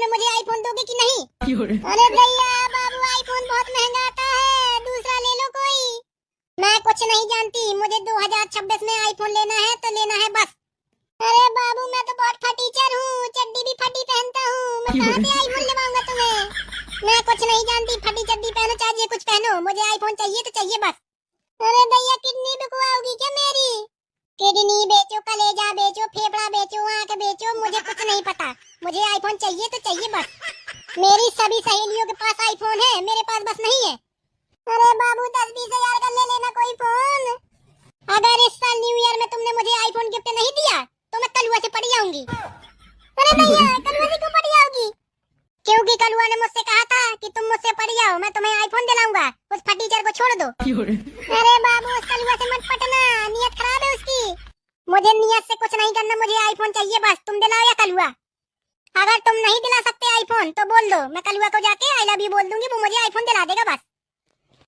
में मुझे आईफोन दोगे कि नहीं? अरे भैया बाबू आईफोन बहुत महंगा आता है, दूसरा ले लो कोई। मैं कुछ नहीं जानती, मुझे 2026 में आईफोन लेना है तो लेना है बस। अरे बाबू मैं तो बहुत फटीचर हूँ, चड्डी भी फटी पहनता हूँ, मैं कहाँ से आईफोन दिलवाऊंगा तुम्हें। मैं कुछ नहीं जानती, फटी चड्डी पहनो चाहे कुछ पहनो, मुझे आईफोन चाहिए तो चाहिए बस। अरे भैया किडनी बिकवाओगी क्या मेरी? किडनी बेचो, कलेजा बेचो, फेफड़ा बेचो, आंख बेचो, मुझे कुछ नहीं पता, मुझे आईफोन चाहिए तो चाहिए बस। मेरी सभी सहेलियों के पास आईफोन है, मेरे पास बस नहीं है। अरे बाबू 10-20 हजार का ले लेना कोई फोन। अगर इस साल न्यू ईयर में तुमने मुझे आईफोन गिफ्ट नहीं दिया तो मैं कलुआ से पड़ जाऊंगी। अरे भैया कलुआ से क्यों पड़ जाओगी? क्योंकि कलुआ ने मुझसे कहा था कि तुम मुझसे पड़ जाओ, मैं तुम्हें आईफोन दिलाऊंगा, उस फटीचर को छोड़ दो। अरे बाबू उस कलुआ से मत पटना, नियत खराब है उसकी। मुझे नियत से कुछ नहीं करना, मुझे आईफोन चाहिए बस, तुम दिलाओ या कलुआ। अगर तुम नहीं दिला सकते आईफोन तो बोल दो, मैं कलुआ को जाके आई लव यू बोल दूंगी, वो मुझे आईफोन दिला देगा बस।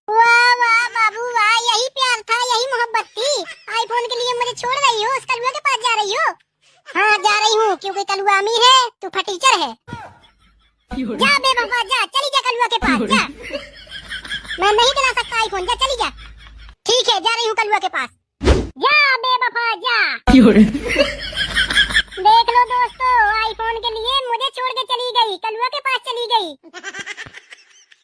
वाह वाह बाबू वाह, यही प्यार था, यही मोहब्बत थी। आईफोन के लिए मुझे छोड़ रही हो, उस कलुआ के पास जा रही हो? हाँ जा रही हूँ, क्योंकि कलुआ अमीर है, तू फटीचर है। जा बेवफा जा, चली जा कलुआ के पास जा। मैं नहीं दिला सकता आईफोन, जा चली जा। ठीक है जा रही हूँ कलुआ के पास। जा बेवफा जा।